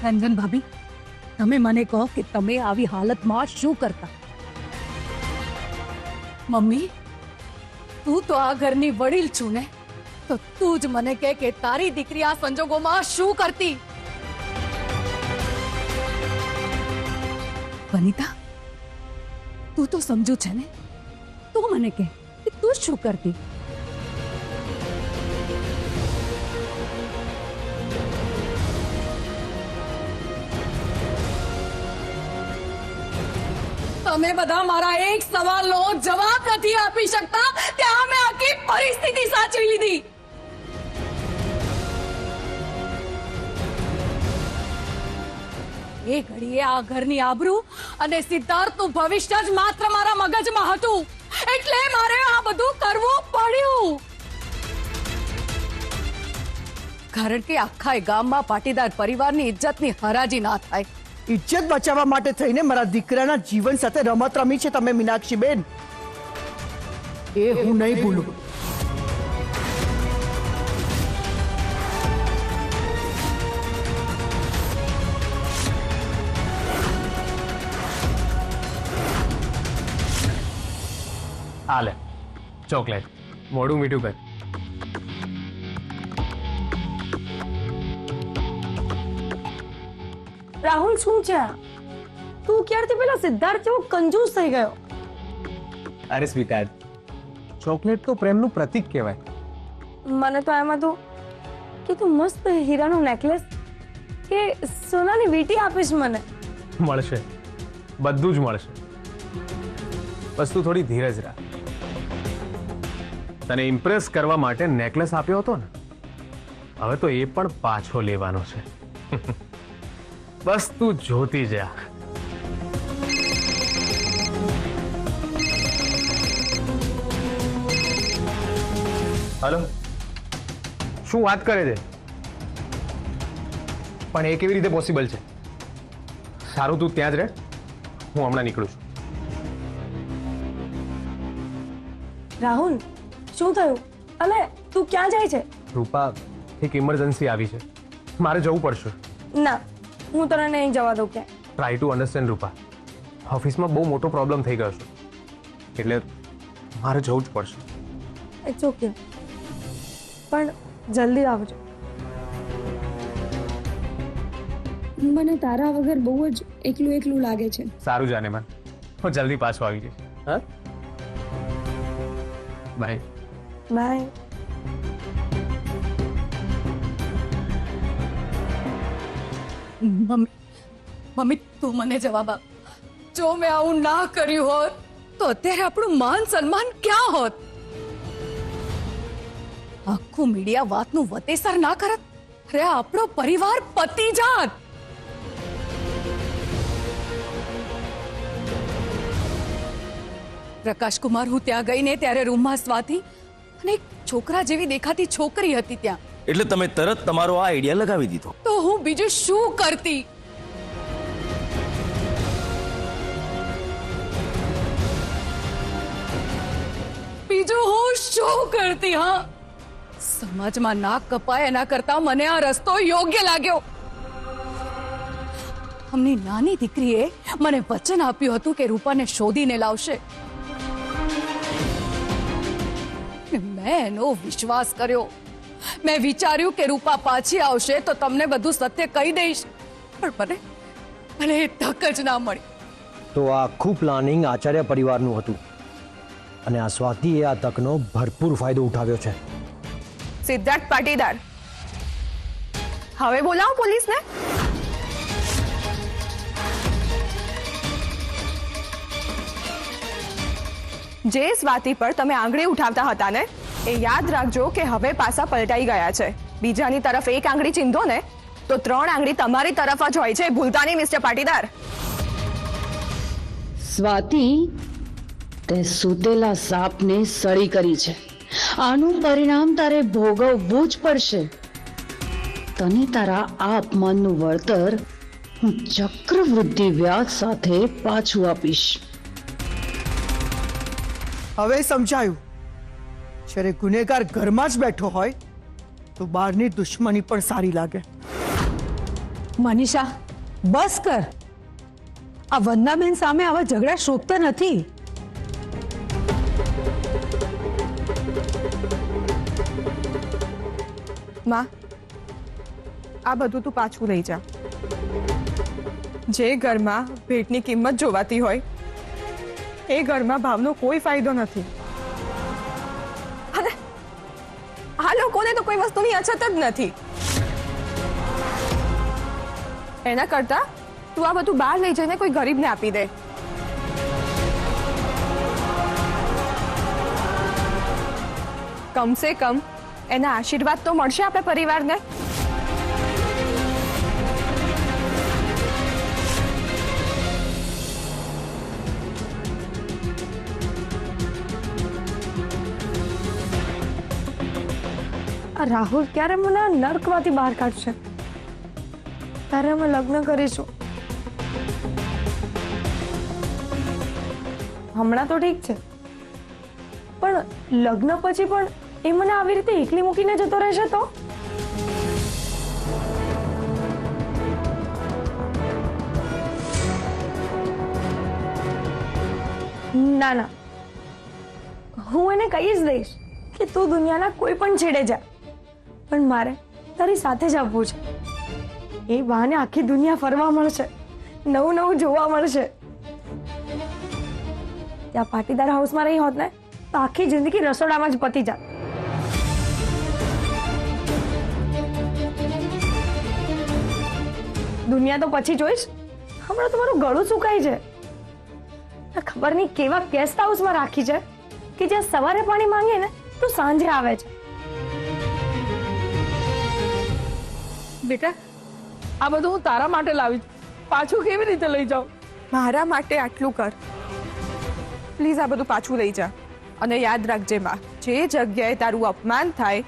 રંજન ભાભી, તમે મને કહો કે તમે આવી હાલતમાં શું કરતા? મમ્મી, તું તો આ ઘરની વડીલ છું ને, તો તું જ મને કહે કે તારી દીકરી આ સંજોગોમાં શું કરતી? વનિતા, તું તો સમજુ છે ને, તું મને કહે કે તું શું કરતી? તમે બધા મારા એક સવાલનો જવાબ નથી આપી શકતા, ત્યાં મેં આખી પરિસ્થિતિ સાચવી લીધી. એ ઘડીએ આ ઘરની આબરૂ અને સિદ્ધાર્થનું ભવિષ્ય જ માત્ર મારા મગજમાં હતું, એટલે મારે આ બધું કરવું પડ્યું. કારણ કે આખા ગામમાં પાટીદાર પરિવારની ઇજ્જતની હરાજી ના થાય. ઇજ્જત બચાવવા માટે થઈને મારા દીકરાના જીવન સાથે રમત રમી છે તમે મીનાક્ષીબેન, એ હું નહીં ભૂલું. હાલે ચોકલેટ, મોડું મીઠું કર. રાહુલ, શું છે? તું ક્યારથી પેલા સિદ્ધાર્થ જેવો કંજૂસ થઈ ગયો? અરે સ્વીટહાર્ટ, ચોકલેટ તો પ્રેમનું પ્રતીક કહેવાય. મને તો એમ હતું કે તું મસ્ત હીરાનો નેકલેસ કે સોનાની વીંટી આપીશ મને. મળશે, બધું જ મળશે. બસ તું થોડી ધીરજ રાખ. તને ઇમ્પ્રેસ કરવા માટે નેકલેસ આપ્યો હતો ને, હવે તો એ પણ પાછો લેવાનો છે. બસ તું જોતી જા. હલો, શું વાત કરે છે? પણ એ કેવી રીતે પોસિબલ છે? સારું, તું ત્યાં જ રહે, હું હમણાં નીકળું છું. રાહુલ, શું થયું? અલે, તું ક્યાં જાય છે? રૂપા, એક ઇમરજન્સી આવી છે, મારે જવું પડશે. ના, હું તને નહીં જવા દઉં ક્યાંય. ટ્રાય ટુ અન્ડરસ્ટેન્ડ રૂપા, ઓફિસમાં બહુ મોટો પ્રોબ્લેમ થઈ ગયો છે, એટલે મારે જવું જ પડશે. ઇટ્સ ઓકે, પણ જલ્દી આવજો. મને તારા વગર બહુ જ એકલું એકલું લાગે છે. સારું જાને મન, હું જલ્દી પાછો આવી જઈશ. હા, બાય. બાય. મમ્મી, તું મને જવાબ આપ. જો મેં આવું ના કર્યું હોત તો અત્યારે આપણું માન સન્માન ક્યાં હોત? આખું મીડિયા વાતનું વતેસર ના કરત, અરે આપણો પરિવાર પતી જાત. પ્રકાશકુમાર, હું ત્યાં ગઈને ત્યારે રૂમમાં સ્વાતિ અને એક છોકરા જેવી દેખાતી છોકરી હતી ત્યાં. એટલે તમે તરત તમારો આ આઈડિયા લગાવી દીધો? તો હું બીજું શું કરતી? બીજું હું શું કરતી? હા, સમાજમાં નાક કપાય એના કરતા મને આ રસ્તો યોગ્ય લાગ્યો. અમની નાની દીકરીએ મને વચન આપ્યું હતું કે રૂપાને શોધીને લાવશે. મેં એનો વિશ્વાસ કર્યો. મેં વિચાર્યું કે રૂપા પાછી આવશે તો તમને બધું સત્ય કહી દઈશ, પણ મને એ તક જ ના મળી. તો આ આખું પ્લાનિંગ આચાર્ય પરિવારનું હતું અને આ સ્વાતિએ આ તકનો ભરપૂર ફાયદો ઉઠાવ્યો છે. સિદ્ધાર્થ પાટીદાર, હવે બોલાવો પોલીસને. જે સ્વાતિ પર તમે આંગળી ઉઠાવતા હતા ને, એ યાદ રાખજો કે હવે પાસા પલટાઈ ગયા છે. બીજાની તરફ એક આંગળી ચીંધો ને તો 3 આંગળી તમારી તરફ જ હોય છે. ભૂલતા નહીં મિસ્ટર પાટીદાર. સ્વાતિ, તે સૂતેલા સાપને સળી કરી છે. આનું પરિણામ તારે ભોગવવું જ પડશે. તને તારા આ અપમાનનું વળતર હું ચક્રવૃદ્ધિ વ્યાજ સાથે પાછું આપીશ. હવે સમજાયું, જ્યારે ગુનેગાર ઘરમાં જ બેઠો હોય તો બહારની દુશ્મની પણ સારી લાગે. મનીષા, બસ કર. આ વંદનાબેન સામે આવા ઝઘડા શોભતા નથી. માં, આ બધું તું પાછું લઈ જા. જે ઘરમાં ભેટની કિંમત જોવાતી હોય એ ઘરમાં ભાવનો કોઈ ફાયદો નથી. અને આ લોકોને તો કોઈ વસ્તુની અછત જ નથી. એના કરતા તું આ બધું બહાર લઈ જઈને કોઈ ગરીબને આપી દે. કમસે કમ એના આશીર્વાદ તો મળશે આપણે પરિવારને. આ રાહુલ ક્યારે મને આ નર્કમાંથી બહાર કાઢશે? ત્યારે અમે લગ્ન કરીશું. હમણાં તો ઠીક છે, પણ લગ્ન પછી પણ એ મને આવી રીતે એકલી મૂકીને જતો રહેશે તો? ના ના, હું એને કહી જ દઈશ કે તું દુનિયાના કોઈ પણ છેડે જા, પણ મારે તારી સાથે જ આવવું છે. એ બહાને આખી દુનિયા ફરવા મળશે, નવું નવું જોવા મળશે. ત્યાં પાટીદાર હાઉસમાં રહી હોત ને તો આખી જિંદગી રસોડામાં જ પતી જાત. દુનિયા તો પછી જોઈશ. હમણાં તો મારું ગળું સુકાય છે. ખબર નહીં કેવા ગેસ્ટ હાઉસમાં રાખી છે કે જ્યાં સવારે પાણી માંગીએ ને તો સાંજે આવે છે. બેટા, આ બધું હું તારા માટે લાવી છું. પાછું કેવી રીતે લઈ જાઉં? મારા માટે આટલું કર પ્લીઝ. આ બધું પાછું લઈ જા. અને યાદ રાખજે માં, જે જગ્યાએ તારું અપમાન થાય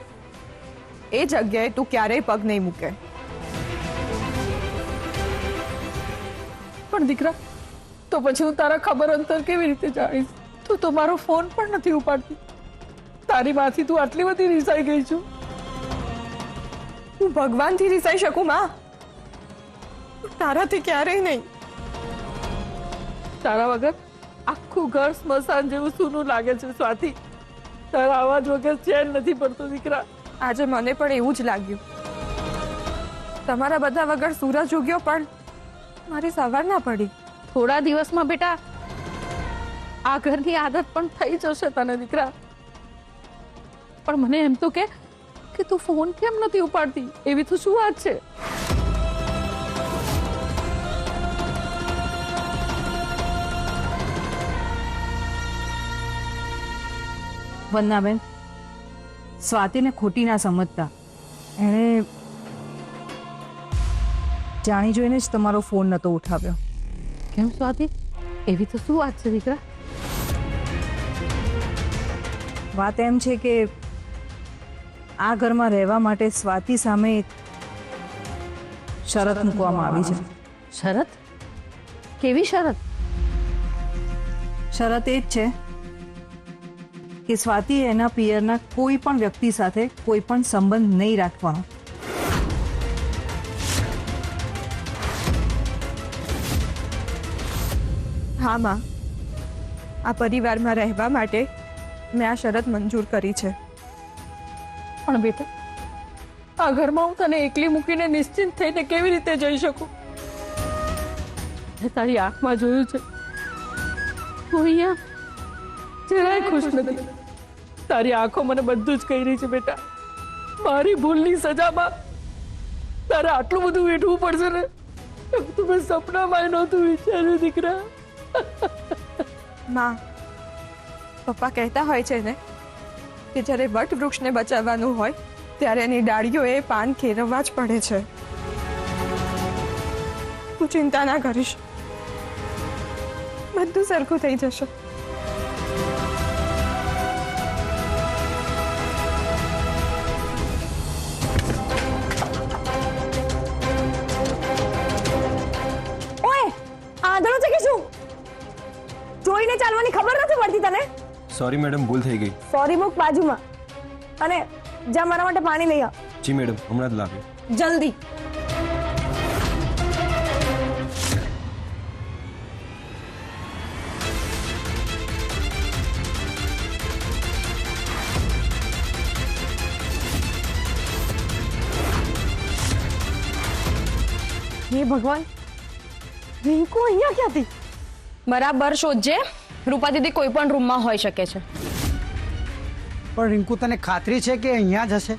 એ જગ્યાએ તું ક્યારેય પગ નહીં મૂકે. પણ દીકરા, તો પછી હું તારા ખબર અંતર કેવી રીતે જાણીશ? તું તો મારો ફોન પણ નથી ઉપાડતી. તારી માંથી તું આટલી બધી રીસાઈ ગઈ છું. હું ભગવાનથી રીસાઈ શકું માં, તારાથી ક્યારેય નહીં. તારા વગર આખું ઘર સ્મશાન જેવું સૂનું લાગે છે સ્વાતિ. તારા અવાજ વગર ચેન નથી પડતો દીકરા. આજે મને પણ એવું જ લાગ્યું. તમારા બધા વગર સૂરજ ઉગ્યો પણ મારી સવાર ના પડી. થોડા દિવસમાં બેટા આ ઘરની આદત પણ થઈ જશે તને દીકરા. પણ મને એમ તો કે તું ફોન કેમ નથી ઉપાડતી? એવી તો શું વાત છે? વંદનાબેન, સ્વાતિને ખોટી ના સમજતા. એણે જાણી જોઈને જ તમારો ફોન નતો ઉઠાવ્યો. કેમ સ્વાતિ, એવી તો શું વાત છે દીકરા? વાત એમ છે કે આ ઘરમાં રહેવા માટે સ્વાતિ સામે એક શરત મૂકવામાં આવી છે. શરત? કેવી શરત? શરત એ જ છે કે સ્વાતિ એના પિયરના કોઈ પણ વ્યક્તિ સાથે કોઈ પણ સંબંધ નહીં રાખવાનો. હા માં, આ પરિવારમાં રહેવા માટે મેં આ શરત મંજૂર કરી છે. પણ બેટા, આ ઘરમાં હું તને એકલી મૂકીને નિશ્ચિંત થઈને કેવી રીતે જઈ શકું? મેં તારી આંખમાં જોયું છે, હું અહીંયા જરાય ખુશ નથી. તારી આંખો મને બધું જ કહી રહી છે બેટા. મારી ભૂલની સજામાં તારે આટલું બધું વેઠવું પડશે ને, તું મેં સપનામાં નહોતું વિચાર્યું દીકરા. માં, પપ્પા કહેતા હોય છે ને કે જ્યારે વટ વૃક્ષને બચાવવાનું હોય ત્યારે એની ડાળીઓએ પાન ખેરવવા જ પડે છે. તું ચિંતા ના કરીશ, બધું સરખું થઈ જશે. ઓય, આંધળો છે કે શું? જોઈને ચાલવાની ખબર નથી પડતી તને? સોરી મેડમ, ભૂલ થઈ ગઈ. સોરી બુક બાજુમાં, અને જા મારા માટે પાણી લઈ આવ. જી મેડમ, હમણાં જ લાવ્યો. જલ્દી. હે ભગવાન, રિંકુ અહીંયા ક્યાંથી? બરાબર શોધજે. રૂપા દીદી કોઈ પણ રૂમમાં હોઈ શકે છે. પણ રિંકુ, તને ખાતરી છે કે અહીંયા જ હશે?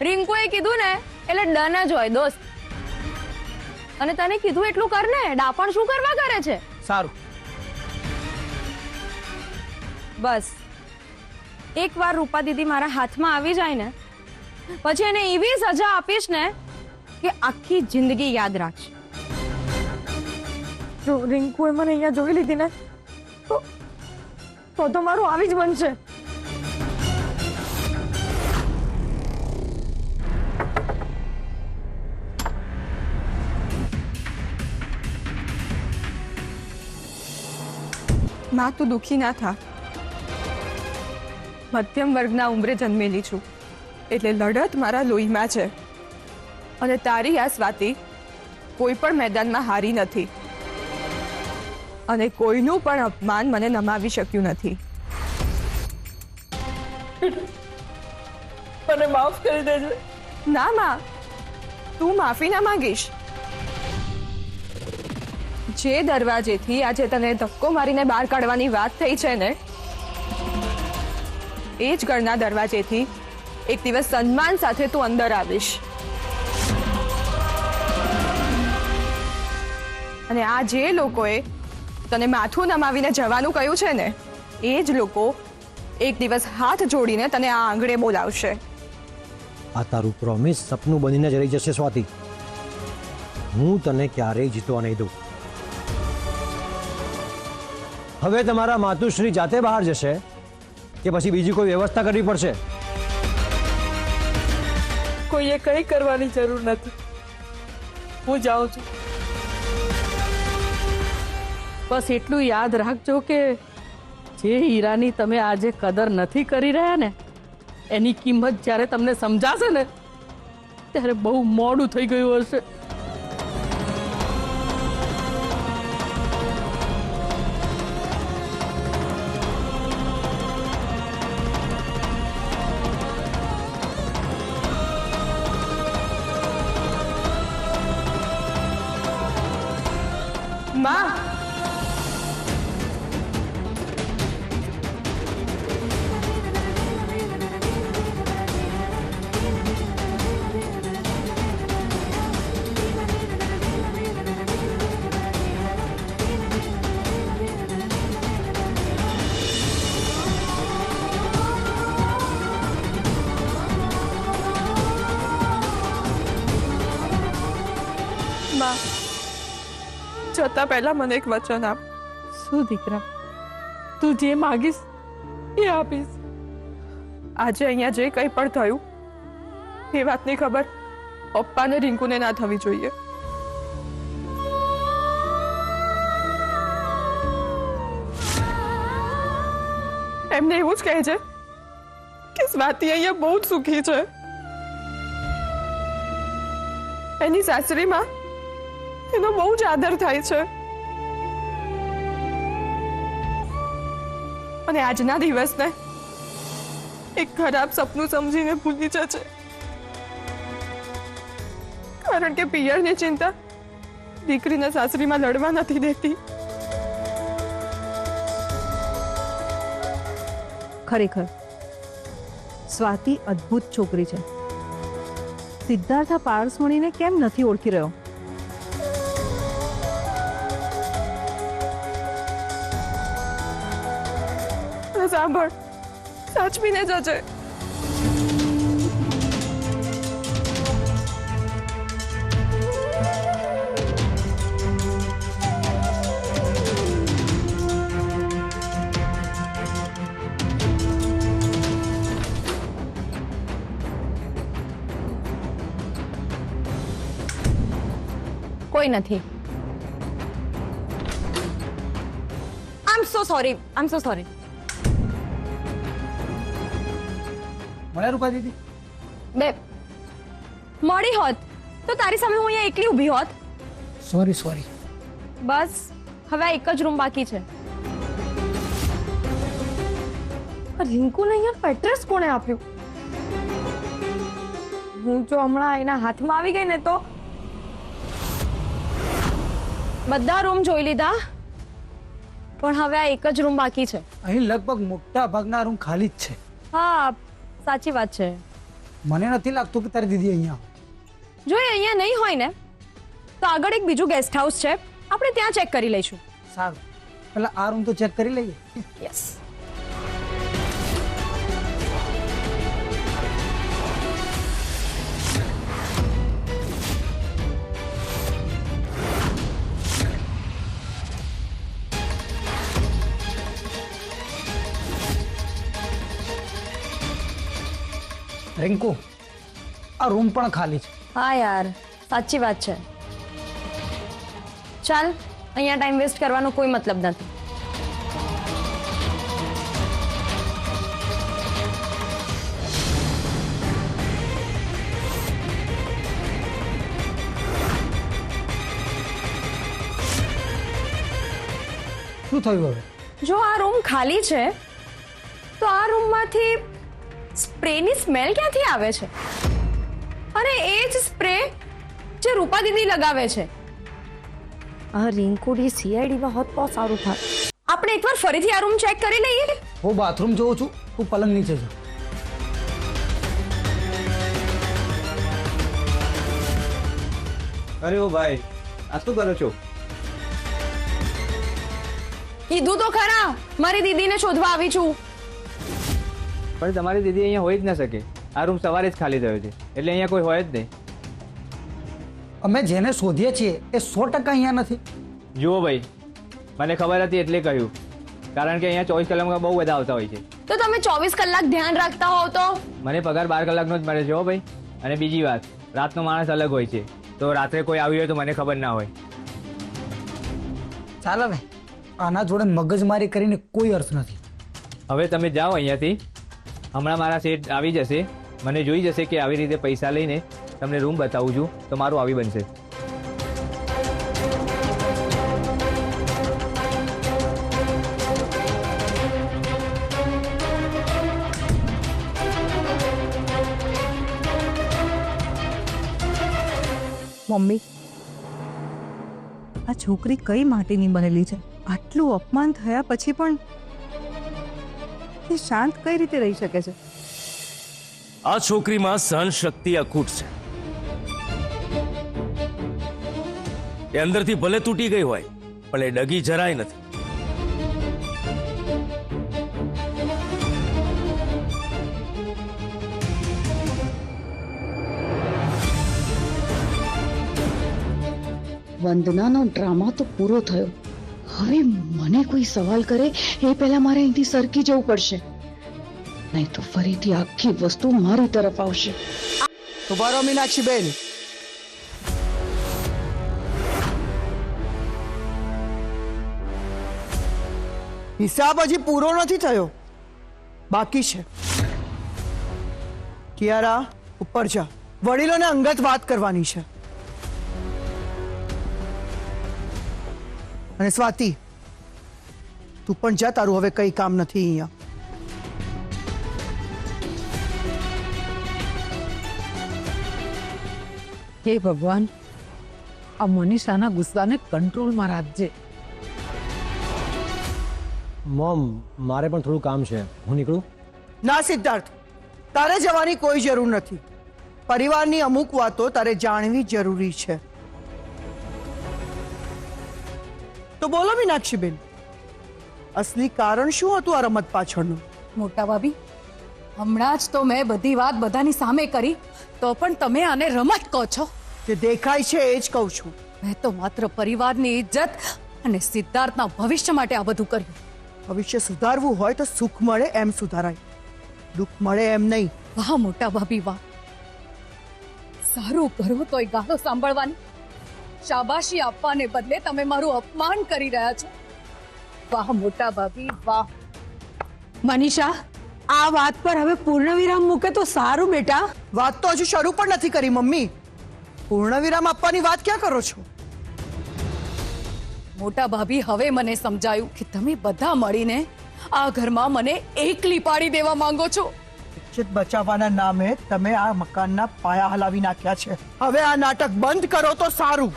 રિંકુએ કીધું ને એટલે ડન જ હોય દોસ્ત. અને તને કીધું એટલું કર ને, ડાપણ શું કરવા કરે છે? સારું. બસ એકવાર રૂપા દીદી મારા હાથમાં આવી જાય ને, પછી એને એવી સજા આપીશ ને કે આખી જિંદગી યાદ રાખશે. જો રિંકુએ મને અહીંયા જોઈ લીધી ને તો મારું આવી જ બનશે. માં, તું દુખી ના થા. મધ્યમ વર્ગના ઉંમરે જન્મેલી છું એટલે લડત મારા લોહીમાં છે. અને તારી આ સ્વાતિ કોઈ પણ મેદાનમાં હારી નથી અને કોઈનું પણ અપમાન મને નમાવી શક્યું નથી. મને માફ કરી દેજો. ના માં, તું માફી ના માંગીશ. જે દરવાજેથી આજે તને ધક્કો મારીને બહાર કાઢવાની વાત થઈ છે ને, એ જ ઘરના દરવાજેથી એક દિવસ સન્માન સાથે તું અંદર આવીશ. અને આ જે લોકોએ તને માથું નમાવીને જવાનું કહ્યું છે ને, એ જ લોકો એક દિવસ હાથ જોડીને તને આ આંગણે બોલાવશે. આ તારું પ્રોમિસ સપનું બનીને જ રહી જશે સ્વાતિ. હું તને ક્યારેય જીતવા નહીં દઉં. હવે તમારા માતુશ્રી જાતે બહાર જશે કે પછી બીજી કોઈ વ્યવસ્થા કરવી પડશે? કોઈએ કંઈ કરવાની જરૂર નથી. હું જાઉં છું. બસ એટલું યાદ રાખજો કે જે હીરાની તમે આજે કદર નથી કરી રહ્યા ને, એની કિંમત જ્યારે તમને સમજાશે ને ત્યારે બહુ મોડું થઈ ગયું હશે. માં, જતા પહેલા મને એક વચન આપ. શું દીકરા, તું જે માગીશ એ આપીશ. આજે અહીંયા જે કંઈ પણ થયું એ વાતની ખબર પપ્પાને રિંકુને ના થવી જોઈએ. એમને એવું જ કહે છે કે સ્વાતિ અહીંયા બહુ જ સુખી છે. એની સાસરીમાં એનો બહુ જ આદર થાય છે. અને આજના દિવસને એક ખરાબ સપનું સમજીને ભૂલી જશે. કારણ કે પિયરની ચિંતા દીકરીને સાસરીમાં લડવા નથી દેતી. ખરેખર સ્વાતિ અદ્ભુત છોકરી છે. સિદ્ધાર્થ પારસમણીને કેમ નથી ઓળખી રહ્યો? સાંભળ, સાચવીને જજે. કોઈ નથી. આઈ એમ સો સોરી. મળ્યા રૂપા દીદી? બે મળી હોત તો તારી સામે હું અહીંયા એકલી ઊભી હોત. સોરી. બસ હવે આ એક જ રૂમ બાકી છે. રિંકુને અહીંયા એડ્રેસ કોણે આપ્યું? હું જો હમણાં એના હાથમાં આવી ગઈ ને તો બધા રૂમ જોઈ લીધા, પણ હવે આ એક જ રૂમ બાકી છે. અહીં લગભગ મોટા ભાગના રૂમ ખાલી જ છે. હા, સાચી વાત છે. મને નથી લાગતું કે તારી દીદી અહીંયા હોય. જો એ અહીંયા નહીં હોય ને તો આગળ એક બીજું ગેસ્ટ હાઉસ છે, આપણે ત્યાં ચેક કરી લઈશું. સારું, પેલા આ રૂમ તો ચેક કરી લઈએ. યસ. રિંકુ, આ રૂમ પણ ખાલી છે. હા યાર, સાચી વાત છે. ચાલ, અહીંયા ટાઈમ વેસ્ટ કરવાનો કોઈ મતલબ નથી. શું થયું હવે? જો આ રૂમ ખાલી છે તો આ રૂમમાંથી સ્પ્રેની સ્મેલ ક્યાંથી આવે છે? અને એ જ સ્પ્રે જે રૂપા દીદી લગાવે છે. આ રિંકુડી સીઆઈડીમાં હોત તો સારું થાત. આપણે એકવાર ફરીથી આ રૂમ ચેક કરી લઈએ. હું બાથરૂમ જોઉં છું, તું પલંગ નીચે જા. અરે ઓ ભાઈ, આ શું કરો છો? કીધું તો ખરા, મારી દીદીને શોધવા આવી છું. પણ તમારી દીદી અહીંયા હોય જ ન શકે. આ રૂમ સવારે જ ખાલી થયો છે, એટલે અહીંયા કોઈ હોય જ નહીં. અમે જેને શોધીએ છીએ એ 100% અહીંયા નથી. જુઓ ભાઈ, મને ખબર હતી એટલે કહ્યું, કારણ કે અહીંયા 24 કલાકમાં બહુ બધા આવતા હોય છે. તો તમે 24 કલાક ધ્યાન રાખતા હોવ તો? મને પગાર 12 કલાકનો જ મળે છે હો ભાઈ. અને બીજી વાત, રાતનો માણસ અલગ હોય છે, તો રાત્રે કોઈ આવ્યું હોય તો મને ખબર ના હોય. ચાલ હવે, આના જોડે મગજમારી કરીને કોઈ અર્થ નથી. હવે તમે જાઓ અહીંયાથી. હમણાં મારા શેઠ આવી જશે, મને જોઈ જશે કે આવી રીતે પૈસા લઈને તમને રૂમ બતાવું છું, તો મારું આવી બનશે. મમ્મી, આ છોકરી કઈ માટીની બનેલી છે? આટલું અપમાન થયા પછી પણ એ શાંત કઈ રીતે રહી શકે છે? આ છોકરીમાં સહન શક્તિ અખૂટ છે. એ અંદરથી ભલે તૂટી ગઈ હોય, પણ એ ડગી જરાય નથી. વંદનાનો ડ્રામા તો પૂરો થયો. હવે મને કોઈ સવાલ કરે એ પહેલા મારે અહીંથી સરકી જવું પડશે, નહીં તો ફરીથી આખી વસ્તુ મારી તરફ આવશે. ઉભા રહો મીનાક્ષીબેન. હિસાબ હજી પૂરો નથી થયો, બાકી છે. કિયારા, ઉપર જા, વડીલોને અંગત વાત કરવાની છે. અને સ્વાતિ, તું પણ જા, તારું હવે કઈ કામ નથી અહીંયા. હે ભગવાન, આ મનીષાના ગુસ્સાને કંટ્રોલમાં રાખજે. મોમ, મારે પણ થોડું કામ છે, હું નીકળું? ના સિદ્ધાર્થ, તારે જવાની કોઈ જરૂર નથી. પરિવારની અમુક વાતો તારે જાણવી જરૂરી છે. તો બોલો મીનાક્ષીબેન, અસલી કારણ શું હતું આ રમત પાછળનું? મોટા ભાભી, હમણાં જ તો મેં બધી વાત બધાની સામે કરી, તો પણ તમે આને રમત કહો છો? જે દેખાય છે એ જ કહું છું. મેં તો માત્ર પરિવારની ઇજ્જત અને સિદ્ધાર્થના ભવિષ્ય માટે આ બધું કર્યું. ભવિષ્ય સુધારવું હોય તો સુખ મળે એમ સુધારાય, દુઃખ મળે એમ નહીં. વાહ મોટા ભાભી વાહ, સારું કરવું તોય ગાળો સાંભળવાની, શાબાશી આપવાને બદલે તમે મારું અપમાન કરી રહ્યા છો. વાહ મોટા ભાભી વાહ. મનીષા, આ વાત પર હવે પૂર્ણ વિરામ મૂકે તો સારું બેટા. વાત તો હજુ શરૂ પણ નથી કરી મમ્મી. પૂર્ણ વિરામ આપવાની વાત ક્યાં કરો છો? મોટા ભાભી, હવે મને સમજાયું કે તમે બધા મળીને આ ઘરમાં મને એકલી પાડી દેવા માંગો છો. ઇજ્જત બચાવવાના નામે તમે આ મકાનના પાયા હલાવી નાખ્યા છે. હવે આ નાટક બંધ કરો તો સારું.